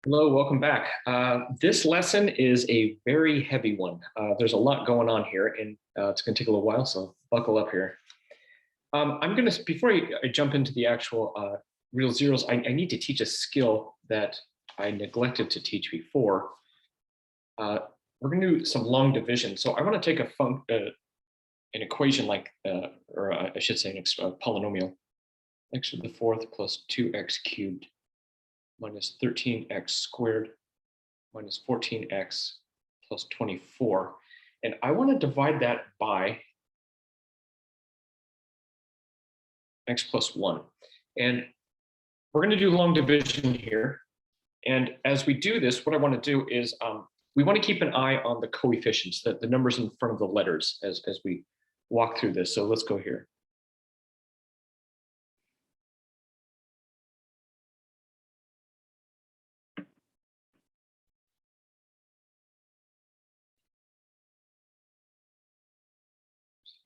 Hello, welcome back. This lesson is a very heavy one. There's a lot going on here, and it's going to take a little while, so buckle up here. Before I jump into the actual real zeros, I need to teach a skill that I neglected to teach before. We're going to do some long division. So I want to take an equation like, I should say a polynomial, x to the fourth plus 2x cubed minus 13x squared minus 14x plus 24. And I want to divide that by x plus 1. And we're going to do long division here. And as we do this, what I want to do is we want to keep an eye on the coefficients, the numbers in front of the letters as we walk through this. So let's go here.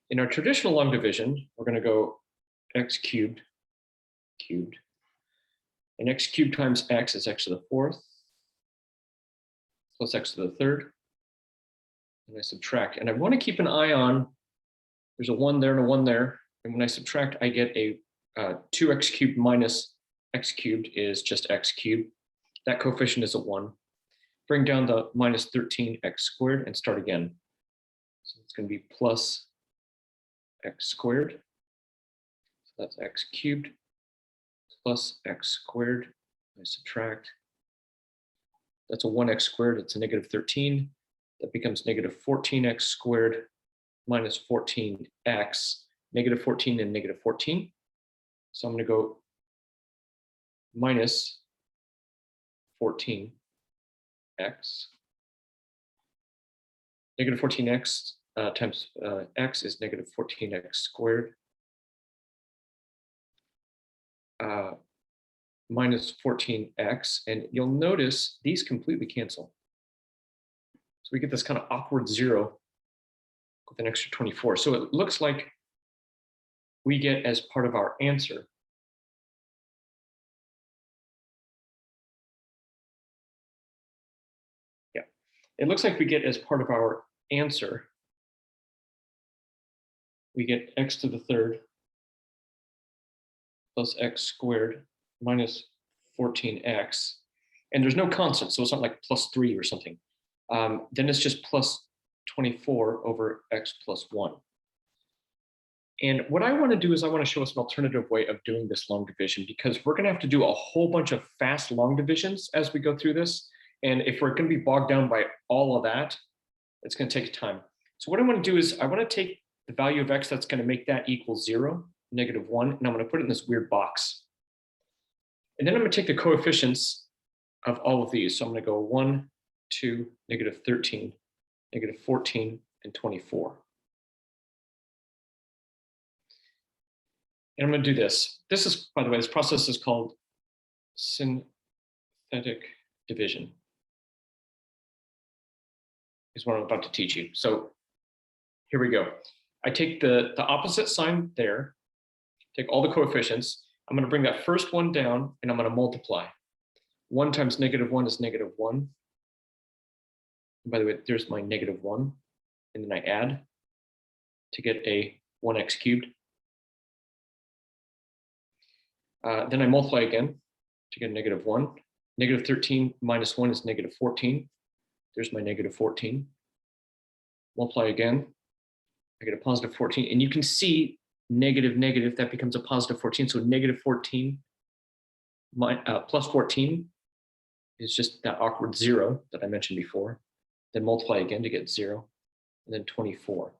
In our traditional long division, we're going to go x cubed, and x cubed times x is x to the fourth plus x to the third, and I subtract. And I want to keep an eye on, there's a 1 there and a 1 there, and when I subtract, I get a 2x cubed minus x cubed is just x cubed. That coefficient is a 1. Bring down the minus 13x squared and start again. So it's going to be plus x squared, so that's x cubed, plus x squared, I subtract. That's a 1x squared, it's a negative 13. That becomes negative 14x squared minus 14x, negative 14 and negative 14. So I'm going to go minus 14x. Negative 14x times x is negative 14x squared minus 14x, and you'll notice these completely cancel. So we get this kind of awkward 0 with an extra 24. So it looks like we get as part of our answer it looks like we get as part of our answer, we get x to the third plus x squared minus 14x. And there's no constant, so it's not like plus 3 or something. Then it's just plus 24 over x plus 1. And what I want to do is I want to show us an alternative way of doing this long division, because we're going to have to do a whole bunch of fast long divisions as we go through this. And if we're going to be bogged down by all of that, it's going to take time. So what I want to do is I want to take the value of x that's going to make that equal 0, negative 1, and I'm going to put it in this weird box. And then I'm going to take the coefficients of all of these. So I'm going to go 1, 2, negative 13, negative 14, and 24. And I'm going to do this. This is, by the way, this process is called synthetic division. Is what I'm about to teach you. So here we go. I take the opposite sign there, take all the coefficients. I'm going to bring that first one down and I'm going to multiply. 1 times negative 1 is negative 1. And by the way, there's my negative 1. And then I add to get a 1x cubed. Then I multiply again to get a negative 1. Negative 13 minus 1 is negative 14. There's my negative 14. Multiply again. I get a positive 14. And you can see negative, negative, that becomes a positive 14. So negative 14 plus 14 is just that awkward 0 that I mentioned before. Then multiply again to get 0, and then 24.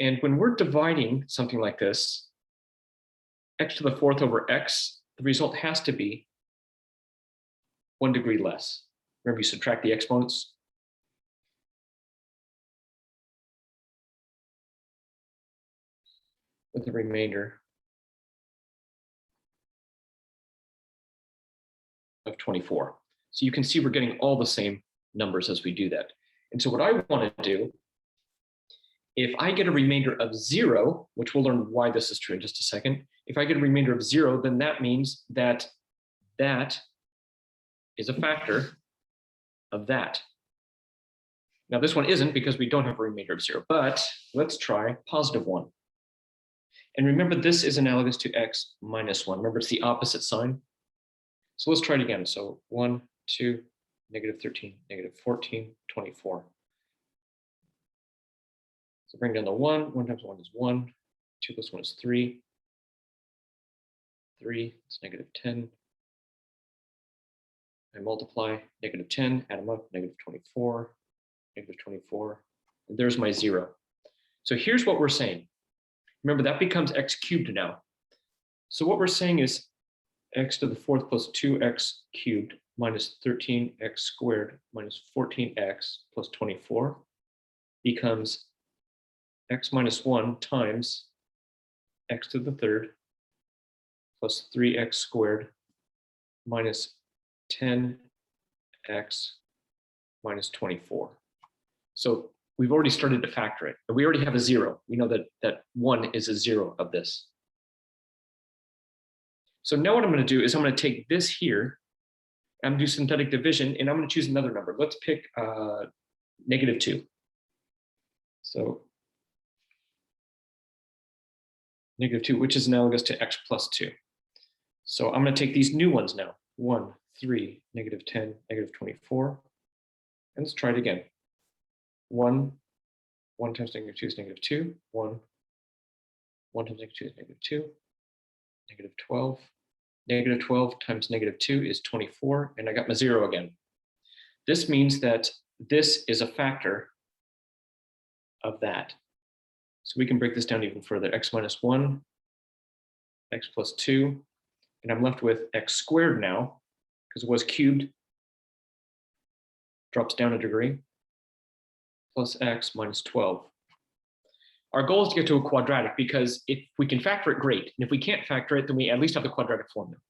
And when we're dividing something like this, x to the fourth over x, the result has to be 1 degree less. Remember, you subtract the exponents. With the remainder of 24. So you can see we're getting all the same numbers as we do that. And so what I want to do, if I get a remainder of 0, which we'll learn why this is true in just a second, if I get a remainder of 0, then that means that that is a factor of that. Now this one isn't because we don't have a remainder of 0, but let's try +1. And remember, this is analogous to x minus 1. Remember, it's the opposite sign. So let's try it again. So 1, 2, -13, -14, 24. So bring down the 1. 1 times 1 is 1. 2 plus 1 is 3. 3 is -10. I multiply -10, add them up, -24, -24, and there's my 0. So here's what we're saying. Remember, that becomes x cubed now. So what we're saying is x to the 4th plus 2x cubed minus 13x squared minus 14x plus 24 becomes x minus 1 times x to the 3rd plus 3x squared minus 10x minus 24. So we've already started to factor it. And we already have a 0. We know that 1 is a 0 of this. So now what I'm going to do is I'm going to take this here, I'm going to do synthetic division, and I'm going to choose another number. Let's pick -2. So -2, which is analogous to x plus 2. So I'm going to take these new ones now. 1, 3, -10, -24. And let's try it again. 1 times -2 is -2. 1 times -2 is -2. -12. -12 times -2 is 24. And I got my 0 again. This means that this is a factor of that. So we can break this down even further. X minus 1, x plus 2. And I'm left with x squared now, because it was cubed, drops down a degree, plus x minus 12. Our goal is to get to a quadratic, because if we can factor it, great. And if we can't factor it, then we at least have the quadratic formula.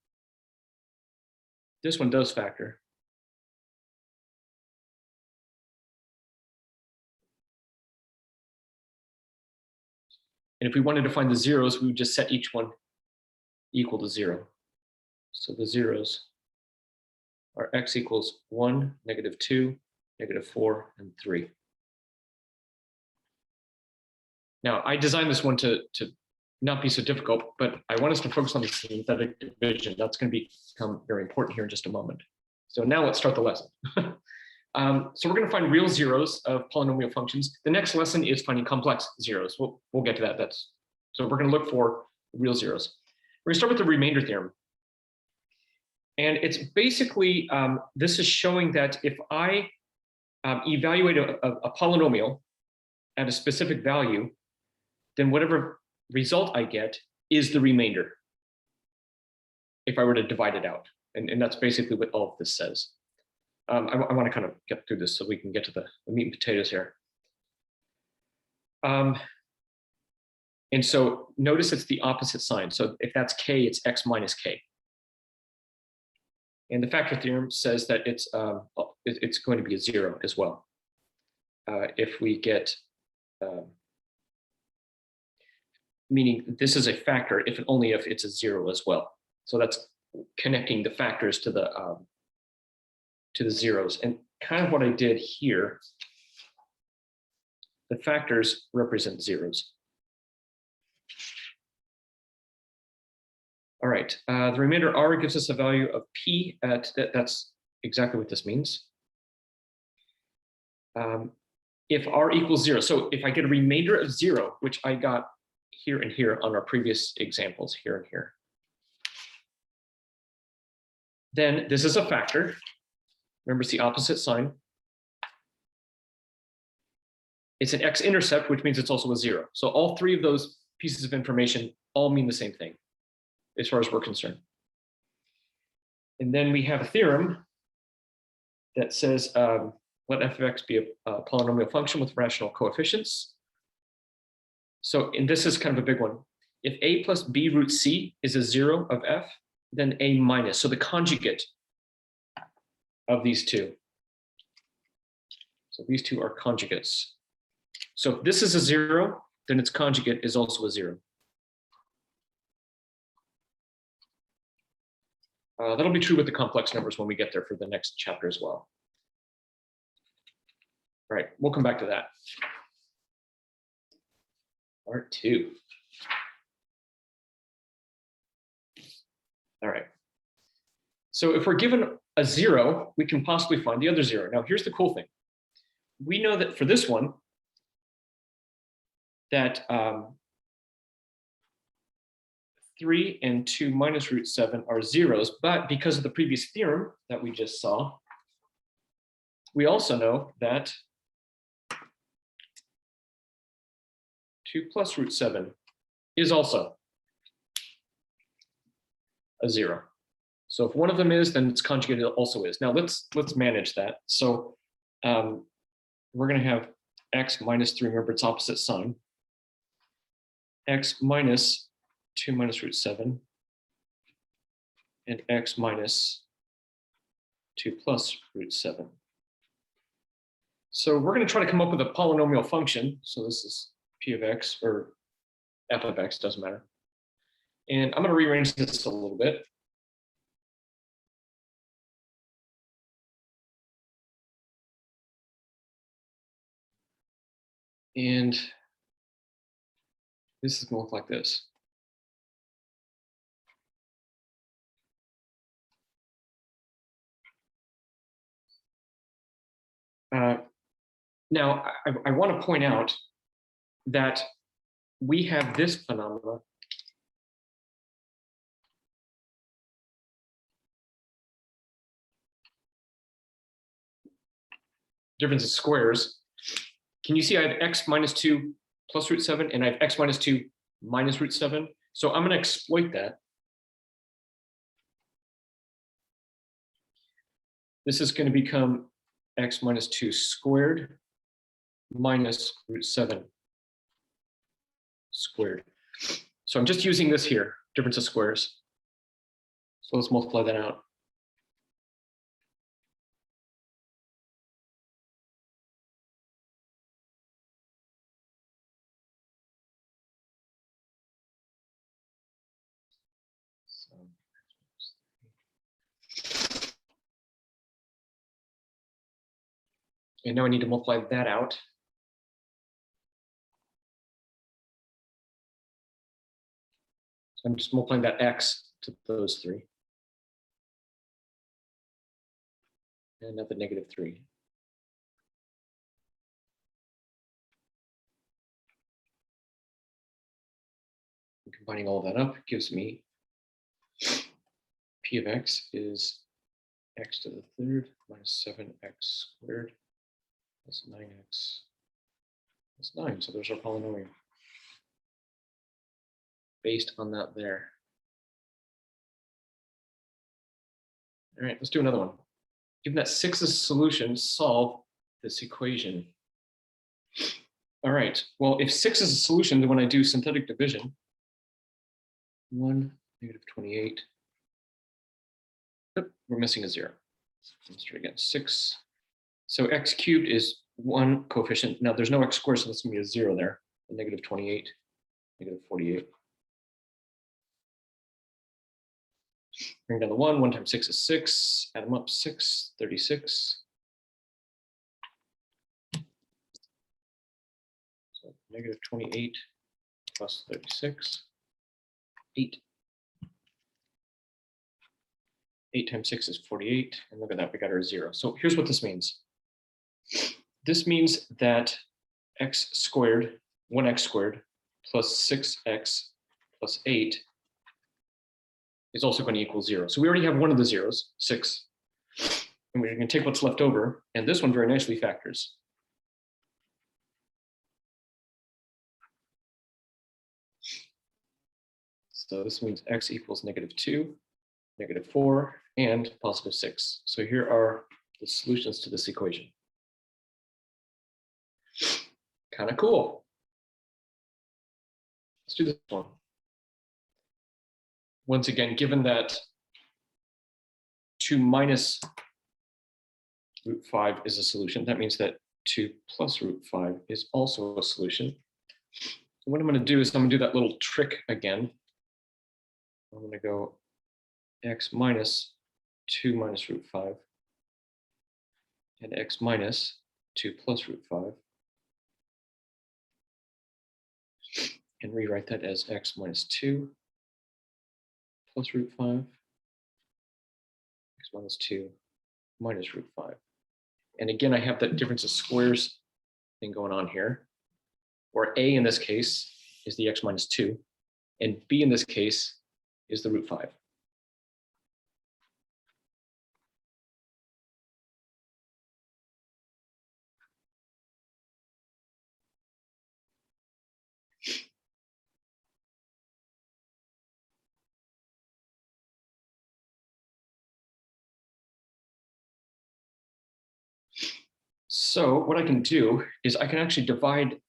This one does factor. And if we wanted to find the zeros, we would just set each one equal to 0. So the zeros are x equals 1, -2, -4, and 3. Now, I designed this one to not be so difficult, but I want us to focus on the synthetic division. That's going to become very important here in just a moment. So now let's start the lesson. So we're going to find real zeros of polynomial functions. The next lesson is finding complex zeros. We'll get to that. So we're going to look for real zeros. We're going to start with the remainder theorem. And it's basically, this is showing that if I evaluate a polynomial at a specific value, then whatever result I get is the remainder if I were to divide it out. And that's basically what all of this says. I want to kind of get through this so we can get to the meat and potatoes here. And so notice it's the opposite sign. So if that's k, it's x minus k. And the factor theorem says that it's going to be a 0 as well. If we get, meaning this is a factor if and only if it's a 0 as well. So that's connecting the factors to the zeros. And kind of what I did here, the factors represent zeros. All right, the remainder r gives us a value of p at, that's exactly what this means. If r equals 0, so if I get a remainder of 0, which I got here and here on our previous examples, here and here, then this is a factor. Remember, it's the opposite sign. It's an x-intercept, which means it's also a 0. So all three of those pieces of information all mean the same thing, as far as we're concerned. And then we have a theorem that says, let f of x be a polynomial function with rational coefficients. So, and this is kind of a big one. If a plus b root c is a 0 of f, then a minus, so the conjugate of these two. So these two are conjugates. So if this is a 0, then its conjugate is also a 0. That'll be true with the complex numbers when we get there for the next chapter as well. All right, we'll come back to that. Part 2. All right. So if we're given a 0, we can possibly find the other 0. Now, here's the cool thing. We know that for this one, that 3 and 2 minus root 7 are zeros, but because of the previous theorem that we just saw, we also know that 2 plus root 7 is also a 0. So if one of them is, then its conjugated also is. Now let's manage that. So we're going to have x minus 3, remember its opposite sign, x minus 2 minus root 7, and x minus 2 plus root 7. So we're going to try to come up with a polynomial function. So this is p of x, or f of x, doesn't matter. And I'm going to rearrange this a little bit. And this is going to look like this. Now, I want to point out that we have this phenomenon difference of squares. Can you see I have x minus 2 plus root 7, and I have x minus 2 minus root 7? So I'm going to exploit that. This is going to become x minus 2 squared minus root 7 squared. So I'm just using this here, difference of squares. So let's multiply that out. And now I need to multiply that out. So I'm just multiplying that x to those 3. And another negative 3. And combining all that up gives me p of x is x to the 3rd minus 7x squared plus 9x plus 9. So there's our polynomial based on that there. All right, let's do another one. Given that 6 is a solution, solve this equation. All right, well, if 6 is a solution, then when I do synthetic division, 1, negative 28, we're missing a 0. Let's try again, 6. So x cubed is 1 coefficient. Now there's no x squared, so that's going to be a 0 there. A negative 28, negative 48. Bring down the 1. 1 times 6 is 6. Add them up, 6, 36. So negative 28 plus 36, 8. 8 times 6 is 48. And look at that, we got our 0. So here's what this means. This means that x squared, 1x squared, plus 6x plus 8 is also going to equal 0. So we already have one of the zeros, 6. And we're going to take what's left over, and this one very nicely factors. So this means x equals negative 2, negative 4, and positive 6. So here are the solutions to this equation. Kind of cool. Let's do this one. Once again, given that 2 minus root 5 is a solution, that means that 2 plus root 5 is also a solution. So what I'm going to do is I'm going to do that little trick again. I'm going to go x minus 2 minus root 5 and x minus 2 plus root 5. And rewrite that as x minus 2 plus root 5, x minus 2 minus root 5. And again, I have that difference of squares thing going on here, where a in this case is the x minus 2, and b in this case is the root 5. So what I can do is I can actually divide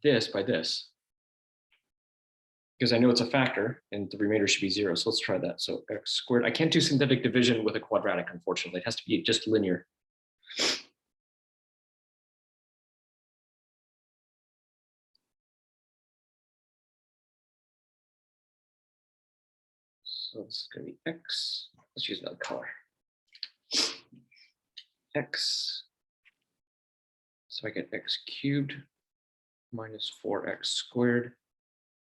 this by this, because I know it's a factor and the remainder should be 0. So let's try that. So x squared. I can't do synthetic division with a quadratic, unfortunately. It has to be just linear. So this is going to be x. Let's use another color. X. So I get x cubed minus 4x squared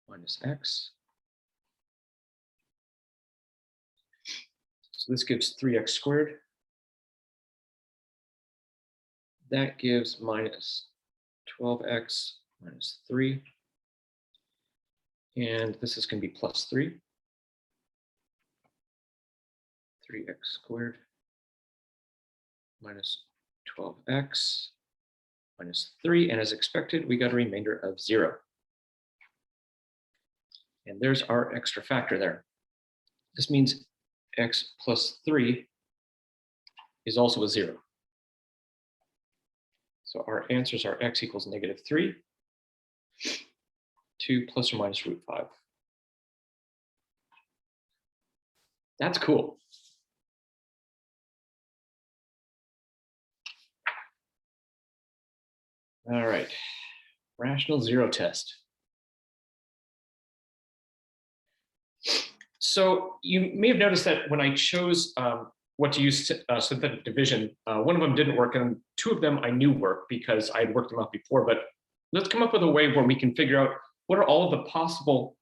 minus x. So this gives 3x squared. That gives minus 12x minus 3. And this is going to be plus 3. 3x squared minus 12x minus 3. And as expected, we got a remainder of 0. And there's our extra factor there. This means x plus 3 is also a 0. So our answers are x equals -3, 2 plus or minus root 5. That's cool. All right, rational zero test. So you may have noticed that when I chose what to use synthetic division, one of them didn't work, and 2 of them I knew worked because I had worked them out before. But let's come up with a way where we can figure out what are all of the possible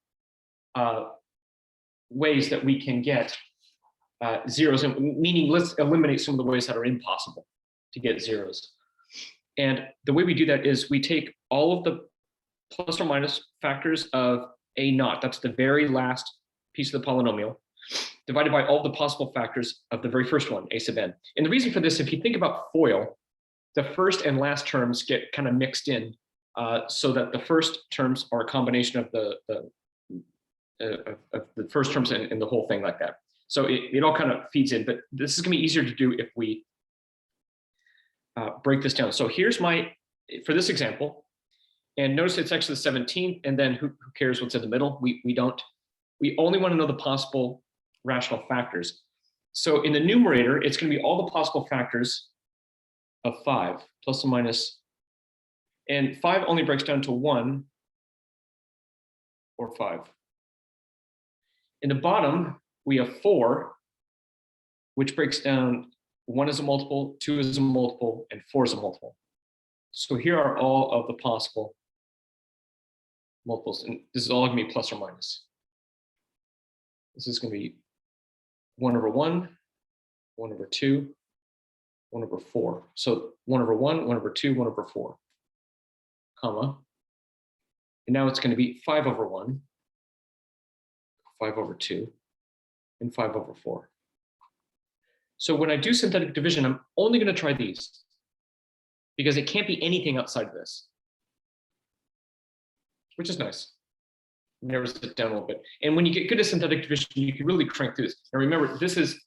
ways that we can get zeros, and meaning let's eliminate some of the ways that are impossible to get zeros. And the way we do that is we take all of the plus or minus factors of a naught, that's the very last piece of the polynomial, divided by all the possible factors of the very first one, a sub n. And the reason for this, if you think about FOIL, the first and last terms get kind of mixed in, so that the first terms are a combination of the first terms and the whole thing like that. So it all kind of feeds in, but this is going to be easier to do if we break this down. So here's for this example, and notice it's x to the 17th, and then who cares what's in the middle? We don't. We only want to know the possible rational factors. So in the numerator, it's going to be all the possible factors of 5, plus or minus, and 5 only breaks down to 1 or 5. In the bottom, we have 4, which breaks down 1 is a multiple, 2 is a multiple, and 4 is a multiple. So here are all of the possible multiples, and this is all going to be plus or minus. This is going to be 1 over 1, 1 over 2, 1 over 4. So 1 over 1, 1 over 2, 1 over 4, comma. And now it's going to be 5 over 1, 5 over 2, and 5 over 4. So when I do synthetic division, I'm only going to try these, because it can't be anything outside of this, which is nice. Narrows it down a little bit. And when you get good at synthetic division, you can really crank through this. Now remember, this is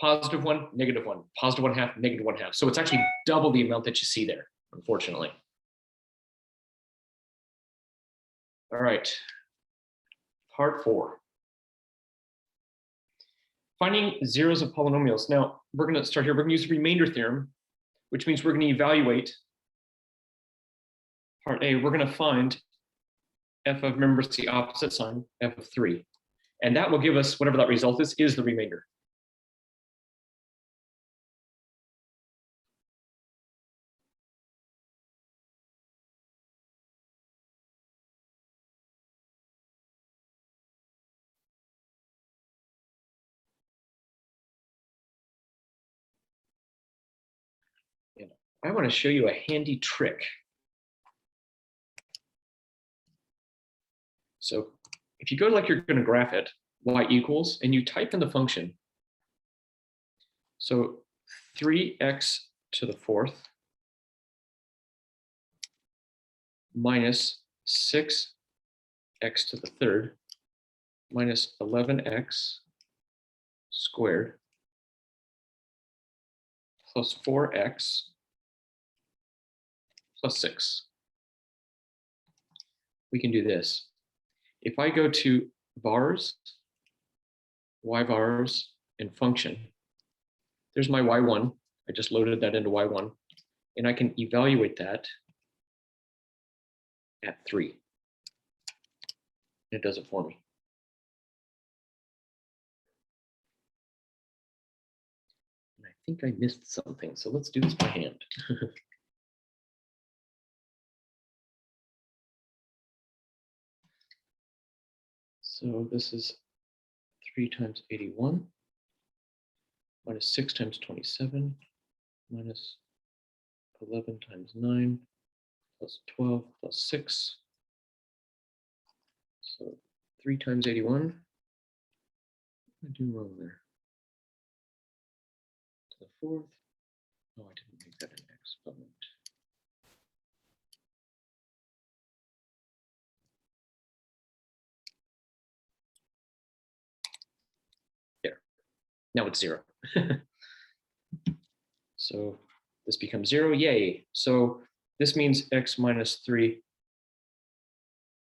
+1, -1, +1/2, -1/2. So it's actually double the amount that you see there, unfortunately. All right, part 4. Finding zeros of polynomials. Now we're going to start here. We're going to use the remainder theorem, which means we're going to evaluate part A. We're going to find f of, remember, it's the opposite sign, f of 3. And that will give us whatever that result is the remainder. I want to show you a handy trick. So if you go like you're going to graph it, y equals, and you type in the function. So 3x to the fourth minus 6x to the third minus 11x squared plus 4x plus 6. We can do this. If I go to vars, y vars, and function, there's my y1. I just loaded that into y1, and I can evaluate that at 3. And it does it for me. And I think I missed something, so let's do this by hand. So this is 3 times 81 minus 6 times 27 minus 11 times 9 plus 12 plus 6. So 3 times 81. What did I do wrong there? To the fourth. Oh, I didn't make that an exponent. There. Now it's 0. So this becomes 0. Yay. So this means x minus 3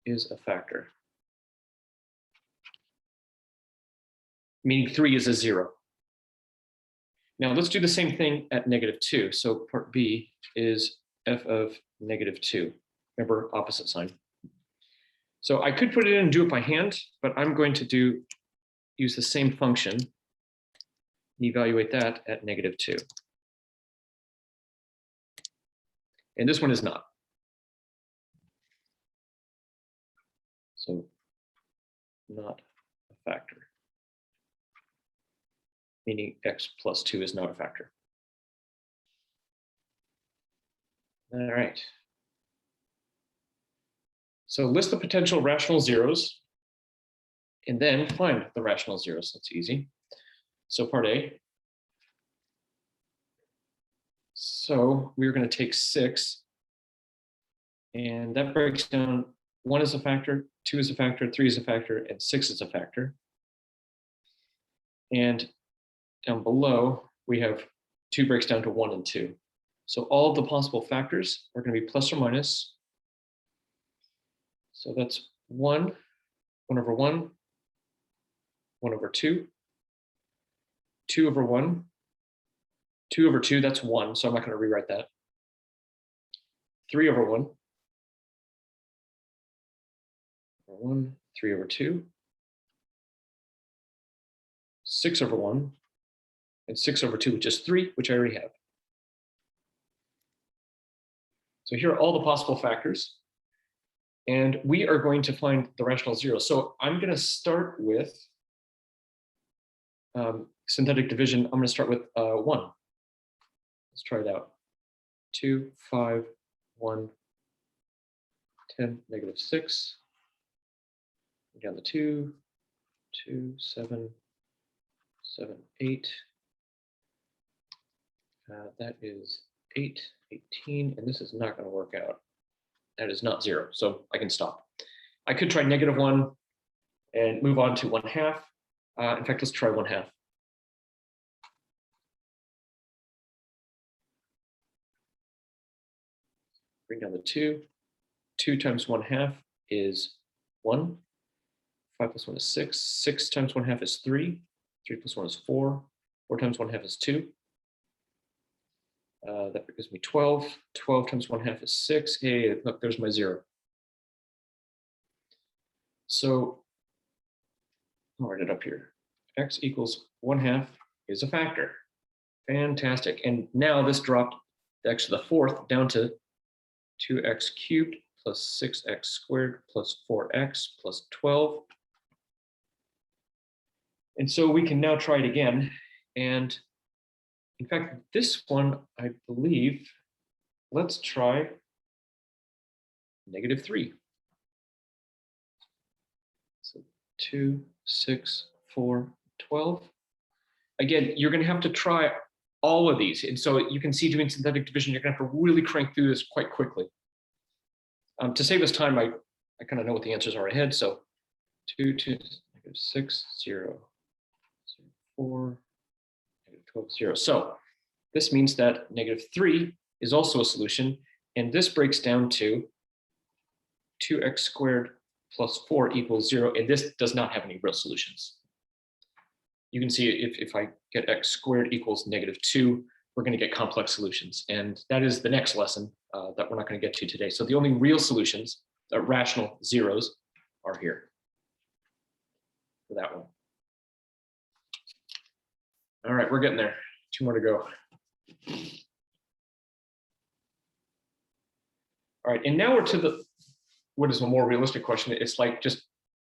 is a factor. Meaning 3 is a 0. Now let's do the same thing at -2. So part B is f of -2. Remember, opposite sign. So I could put it in and do it by hand, but I'm going to use the same function and evaluate that at -2. And this one is not. So not a factor. Meaning x plus 2 is not a factor. All right. So list the potential rational zeros and then find the rational zeros. That's easy. So part A. So we're going to take 6, and that breaks down. 1 is a factor, 2 is a factor, 3 is a factor, and 6 is a factor. And down below, we have 2 breaks down to 1 and 2. So all of the possible factors are going to be plus or minus. So that's 1 over 1, 1 over 2, 2 over 1, 2 over 2, that's 1, so I'm not going to rewrite that. 3 over 1, 1, 3 over 2, 6 over 1, and 6 over 2, which is 3, which I already have. So here are all the possible factors. And we are going to find the rational zeros. So I'm going to start with synthetic division. I'm going to start with 1. Let's try it out. 2, 5, 1, 10, -6. Down to 2, 2, 7, 7, 8. That is 8, 18, and this is not going to work out. That is not 0, so I can stop. I could try -1 and move on to 1/2. In fact, let's try 1/2. Bring down the 2. 2 times 1/2 is 1. 5 plus 1 is 6. 6 times 1/2 is 3. 3 plus 1 is 4. 4 times 1/2 is 2. That gives me 12. 12 times 1/2 is 6. Hey, look, there's my 0. So I'll write it up here. X equals 1/2 is a factor. Fantastic. And now this dropped the x to the fourth down to 2x cubed plus 6x squared plus 4x plus 12. And so we can now try it again. And in fact, this one, I believe, let's try -3. So 2, 6, 4, 12. Again, you're going to have to try all of these. And so you can see doing synthetic division, you're going to have to really crank through this quite quickly. To save us time, I kind of know what the answers are ahead. So 2, 2, -6, 0, 4, -12, 0. So this means that -3 is also a solution. And this breaks down to 2x squared plus 4 equals 0. And this does not have any real solutions. You can see if I get x squared equals -2, we're going to get complex solutions. And that is the next lesson that we're not going to get to today. So the only real solutions, rational zeros, are here for that one. All right, we're getting there. 2 more to go. All right, and now we're to what is a more realistic question. It's like just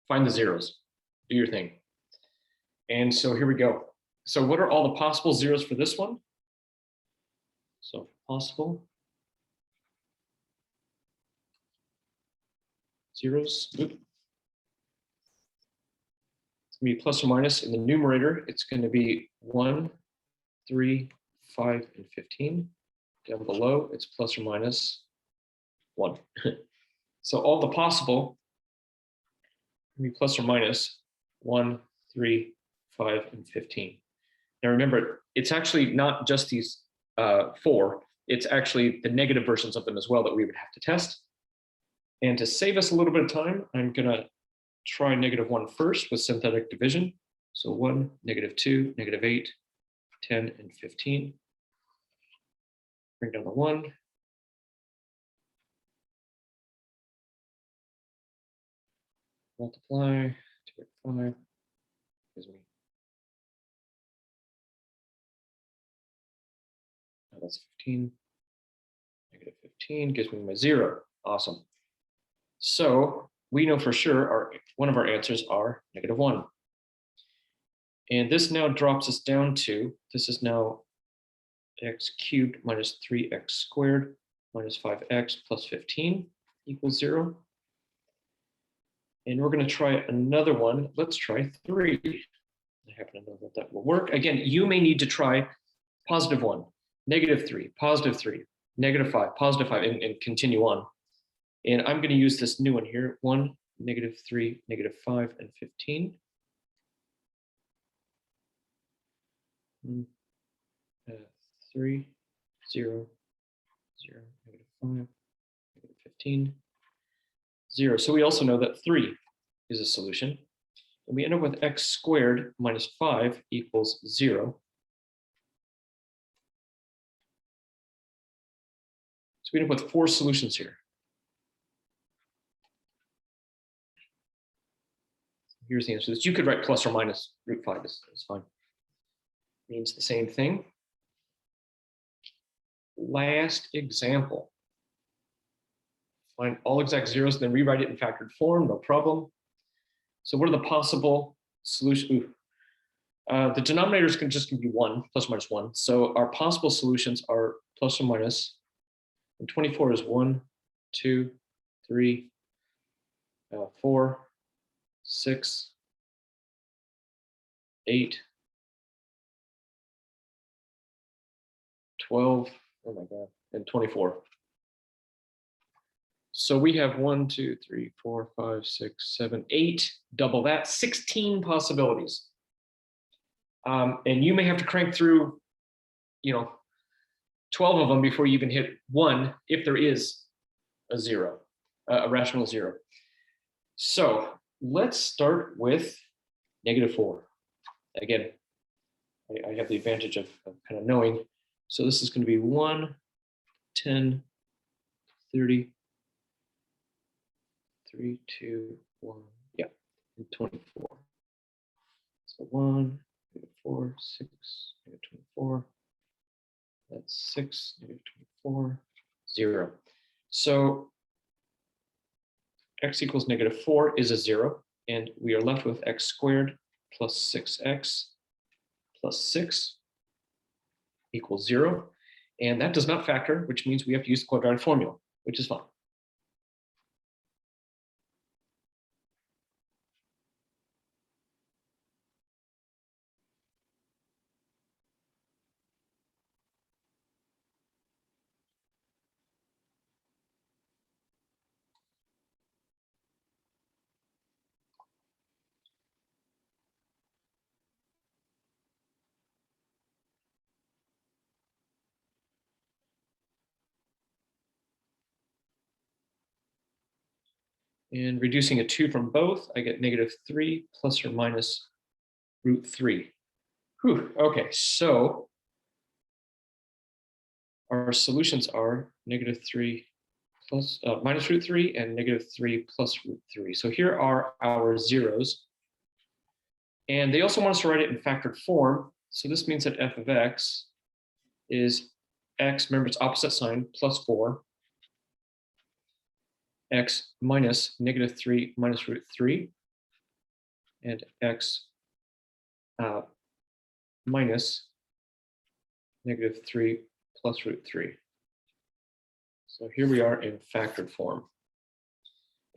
find the zeros, do your thing. And so here we go. So what are all the possible zeros for this one? So possible zeros. It's going to be plus or minus in the numerator. It's going to be 1, 3, 5, and 15. Down below, it's plus or minus 1. So all the possible can be plus or minus 1, 3, 5, and 15. Now remember, it's actually not just these 4, it's actually the negative versions of them as well that we would have to test. And to save us a little bit of time, I'm gonna try -1 first with synthetic division. So 1, -2, -8, 10, and 15. Bring down the 1. Multiply, 2 by 5, gives me, oh, that's 15. -15 gives me my 0. Awesome. So we know for sure one of our answers are -1. And this now drops us down to, this is now x cubed minus 3x squared minus 5x plus 15 equals 0. And we're going to try another one. Let's try 3. I happen to know that that will work. Again, you may need to try +1, -3, +3, -5, +5, and continue on. And I'm going to use this new one here, 1, -3, -5, and 15. 3, 0, 0, -5, -15, 0. So we also know that 3 is a solution. And we end up with x squared minus 5 equals 0. So we end up with 4 solutions here. Here's the answer to this. You could write plus or minus √5, it's fine. Means the same thing. Last example. Find all exact zeros, then rewrite it in factored form, no problem. So what are the possible solutions? The denominators can just be 1, plus or minus 1. So our possible solutions are plus or minus, and 24 is 1, 2, 3, 4, 6, 8, 12, oh my God, and 24. So we have 1, 2, 3, 4, 5, 6, 7, 8, double that, 16 possibilities. And you may have to crank through, 12 of them before you even hit 1, if there is a 0, a rational 0. So let's start with -4. Again, I have the advantage of kind of knowing. So this is going to be 1, 10, 30, 3, 2, 1, yeah, and 24. So 1, -4, 6, -24. That's 6, -24, 0. So x equals -4 is a 0, and we are left with x squared plus 6x plus 6 equals 0. And that does not factor, which means we have to use the quadratic formula, which is fine. And reducing a 2 from both, I get -3 plus or minus √3. Whew, okay, so our solutions are -3 plus minus √3 and -3 plus √3. So here are our zeros. And they also want us to write it in factored form. So this means that f of x is x, remember its opposite sign, plus 4, x minus -3 minus √3, and x minus -3 plus √3. So here we are in factored form.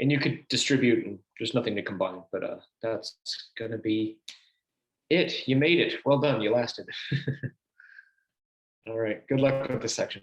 And you could distribute, and there's nothing to combine, but that's going to be it. You made it. Well done. You lasted. All right. Good luck with this section.